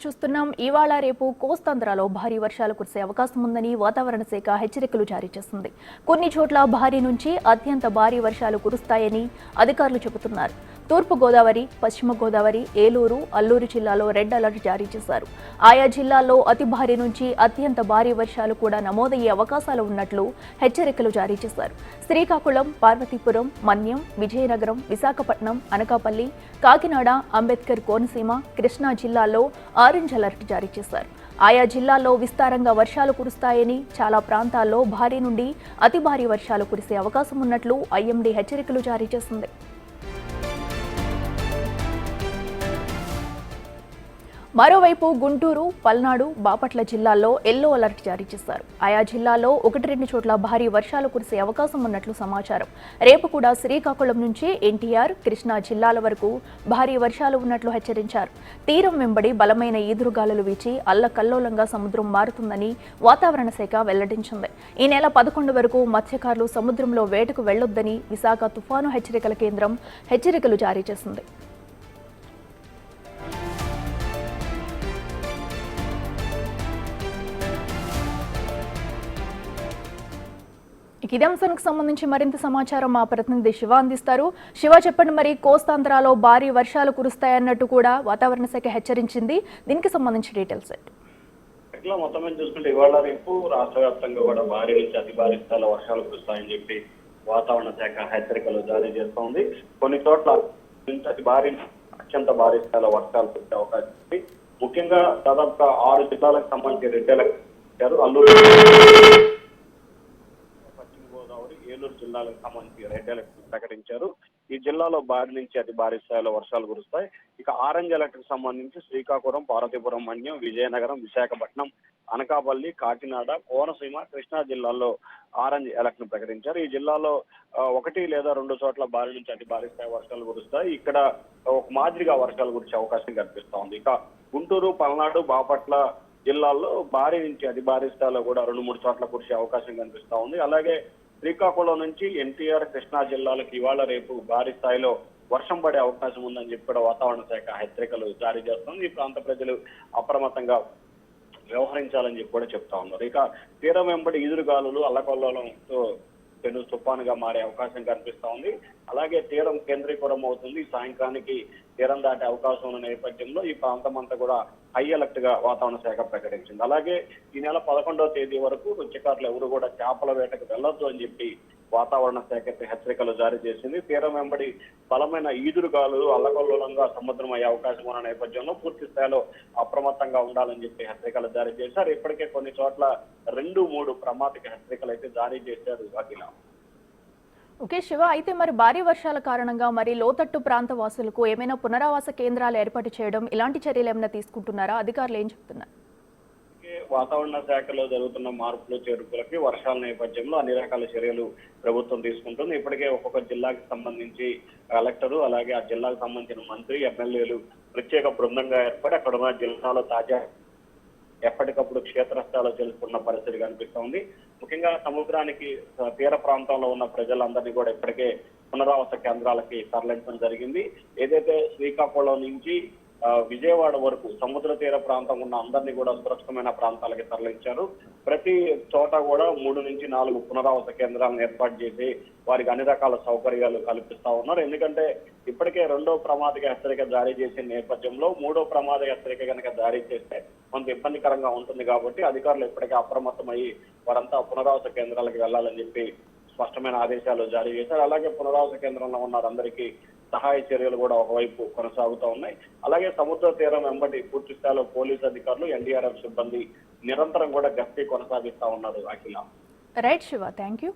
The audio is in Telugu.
చూస్తున్నాం. ఇవాళ రేపు కోస్తాంధ్రలో భారీ వర్షాలు కురిసే అవకాశం ఉందని వాతావరణ శాఖ హెచ్చరికలు జారీ చేసింది. కొన్ని చోట్ల భారీ నుంచి అత్యంత భారీ వర్షాలు కురుస్తాయని అధికారులు చెబుతున్నారు. తూర్పు గోదావరి, పశ్చిమ గోదావరి, ఏలూరు, అల్లూరు జిల్లాలో రెడ్ అలర్ట్ జారీ చేశారు. ఆయా జిల్లాల్లో అతి భారీ నుంచి అత్యంత భారీ వర్షాలు కూడా నమోదయ్యే అవకాశాలు ఉన్నట్లు హెచ్చరికలు జారీ చేశారు. శ్రీకాకుళం, పార్వతీపురం, మన్యం, విజయనగరం, విశాఖపట్నం, అనకాపల్లి, కాకినాడ, అంబేద్కర్ కోనసీమ, కృష్ణా జిల్లాల్లో ఆరెంజ్ అలర్ట్ జారీ చేశారు. ఆయా జిల్లాల్లో విస్తారంగా వర్షాలు కురుస్తాయని, చాలా ప్రాంతాల్లో భారీ నుండి అతి భారీ వర్షాలు కురిసే అవకాశం ఉన్నట్లు ఐఎండీ హెచ్చరికలు జారీ చేసింది. మరోవైపు గుంటూరు, పల్నాడు, బాపట్ల జిల్లాల్లో ఎల్లో అలర్ట్ జారీ చేశారు. ఆయా జిల్లాల్లో 1-2 చోట్ల భారీ వర్షాలు కురిసే అవకాశం ఉన్నట్లు సమాచారం. రేపు కూడా శ్రీకాకుళం నుంచి ఎన్టీఆర్, కృష్ణా జిల్లాల వరకు భారీ వర్షాలు ఉన్నట్లు హెచ్చరించారు. తీరం వెంబడి బలమైన ఈదురుగాలులు వీచి అల్లకల్లోలంగా సముద్రం మారుతుందని వాతావరణ శాఖ వెల్లడించింది. ఈ నెల 11 వరకు మత్స్యకారులు సముద్రంలో వేటకు వెళ్లొద్దని విశాఖ తుఫాను హెచ్చరికల కేంద్రం హెచ్చరికలు జారీ చేసింది. ఇదే అంశానికి సంబంధించి మరింత సమాచారం మా ప్రతినిధి శివ అందిస్తారు. శివ, చెప్పండి, మరి కోస్తాంధ్రలో భారీ వర్షాలు కురుస్తాయన్నట్టు కూడా వాతావరణ శాఖ హెచ్చరించింది. దీనికి సంబంధించి డీటెయిల్స్ ఇట్లా మొత్తం మీద చూసుకుంటే ఇవాళ రేపు రాష్ట్ర వ్యాప్తంగా కూడా భారీ నుంచి అతి భారీ స్థాయిలో వర్షాలు కురుస్తాయని చెప్పి వాతావరణ శాఖ హెచ్చరికలు జారీ చేస్తోంది. కొన్ని చోట్ల అతి భారీ అత్యంత భారీ స్థాయిలో వర్షాలు కురిసే అవకాశం ఉంది. ముఖ్యంగా దాదాపుగా 6 జిల్లాలకు సంబంధించి రెడ్ అలర్ట్ ఇచ్చారు. అల్లూరు, ఏలూరు జిల్లాలకు సంబంధించి రెడ్ అలర్ట్ ప్రకటించారు. ఈ జిల్లాలో భారీ నుంచి అతి భారీ స్థాయిలో వర్షాలు కురుస్తాయి. ఇక ఆరెంజ్ అలర్ట్ కు సంబంధించి శ్రీకాకుళం, పార్వతీపురం, మన్యం, విజయనగరం, విశాఖపట్నం, అనకాపల్లి, కాకినాడ, కోనసీమ, కృష్ణా జిల్లాల్లో ఆరెంజ్ అలర్ట్ ను ప్రకటించారు. ఈ జిల్లాలో 1 లేదా 2 చోట్ల భారీ నుంచి అతి భారీ స్థాయి వర్షాలు కురుస్తాయి. ఇక్కడ ఒక మాదిరిగా వర్షాలు కురిసే అవకాశం కనిపిస్తా ఉంది. ఇక గుంటూరు, పల్నాడు, బాపట్ల జిల్లాల్లో భారీ నుంచి అతి భారీ స్థాయిలో కూడా 2-3 చోట్ల కురిసే అవకాశం కనిపిస్తా ఉంది. అలాగే శ్రీకాకుళం నుంచి ఎన్టీఆర్, కృష్ణా జిల్లాలకు ఇవాళ రేపు భారీ స్థాయిలో వర్షం పడే అవకాశం ఉందని చెప్పి కూడా వాతావరణ శాఖ హెచ్చరికలు జారీ చేస్తుంది. ఈ ప్రాంత ప్రజలు అప్రమత్తంగా వ్యవహరించాలని చెప్పి కూడా చెప్తా ఉన్నారు. ఇక తీరం వెంబడి ఈదురుగాలులు అల్లకల్లోలంతో పెను తుఫానుగా మారే అవకాశం కనిపిస్తా ఉంది. అలాగే తీరం కేంద్రీకృతం అవుతుంది. సాయంత్రానికి తీరం దాటే అవకాశం ఉన్న నేపథ్యంలో ఈ ప్రాంతం అంతా కూడా హై అలర్ట్ గా వాతావరణ శాఖ ప్రకటించింది. అలాగే ఈ నెల 11వ తేదీ వరకు మత్స్యకారులు ఎవరు కూడా చేపల వేటకు వెళ్లొద్దు అని చెప్పి వాతావరణ శాఖ హెచ్చరికలు జారీ చేసింది. తీరం వెంబడి బలమైన ఈదురుగాలులు అల్లకల్లోలంగా సముద్రం అయ్యే అవకాశం ఉన్న నేపథ్యంలో పూర్తి స్థాయిలో అప్రమత్తంగా ఉండాలని చెప్పి హెచ్చరికలు జారీ చేశారు. ఇప్పటికే కొన్ని చోట్ల 2-3 ప్రమాదక హెచ్చరికలు అయితే జారీ చేశారు. అఖిల. ఓకే శివ, అయితే మరి భారీ వర్షాల కారణంగా మరి లోతట్టు ప్రాంత వాసులకు ఏమైనా పునరావాస కేంద్రాలు ఏర్పాటు చేయడం, ఇలాంటి చర్యలు ఏమైనా తీసుకుంటున్నారా? అధికారులు ఏం చెప్తున్నారు? వాతావరణ శాఖలో జరుగుతున్న మార్పులు చేర్పులకి వర్షాల నేపథ్యంలో అన్ని రకాల చర్యలు ప్రభుత్వం తీసుకుంటుంది. ఇప్పటికే ఒక్కొక్క జిల్లాకి సంబంధించి కలెక్టరు, అలాగే ఆ జిల్లాకు సంబంధించిన మంత్రి, ఎమ్మెల్యేలు ప్రత్యేక బృందంగా ఏర్పడి అక్కడ ఉన్న జిల్లాలో తాజా ఎప్పటికప్పుడు క్షేత్రస్థాయిలో తెలుసుకున్న పరిస్థితి కనిపిస్తోంది. ముఖ్యంగా సముద్రానికి తీర ప్రాంతంలో ఉన్న ప్రజలందరినీ కూడా ఇప్పటికే పునరావాస కేంద్రాలకి తరలించడం జరిగింది. ఏదైతే శ్రీకాకుళం నుంచి విజయవాడ వరకు సముద్ర తీర ప్రాంతం ఉన్న అందరినీ కూడా సురక్షితమైన ప్రాంతాలకి తరలించారు. ప్రతి చోట కూడా 3 నుంచి 4 పునరావాస కేంద్రాలను ఏర్పాటు చేసి వారికి అన్ని రకాల సౌకర్యాలు కల్పిస్తా ఉన్నారు. ఎందుకంటే ఇప్పటికే 2వ ప్రమాదక హెచ్చరిక జారీ చేసిన నేపథ్యంలో 3వ ప్రమాదక హెచ్చరిక కనుక జారీ చేస్తే కొంత ఇబ్బందికరంగా ఉంటుంది కాబట్టి అధికారులు ఇప్పటికే అప్రమత్తమయ్యి వారంతా పునరావాస కేంద్రాలకు వెళ్లాలని చెప్పి స్పష్టమైన ఆదేశాలు జారీ చేశారు. అలాగే పునరావాస కేంద్రంలో ఉన్న వారందరికీ సహాయ చర్యలు కూడా ఒకవైపు కొనసాగుతూ ఉన్నాయి. అలాగే సముద్ర తీరం వెంబడి పూర్తి స్థాయిలో పోలీసు అధికారులు, ఎన్డీఆర్ఎఫ్ సిబ్బంది నిరంతరం కూడా గస్తీ కొనసాగిస్తా ఉన్నారు. Akhila. Right Shiva, thank you.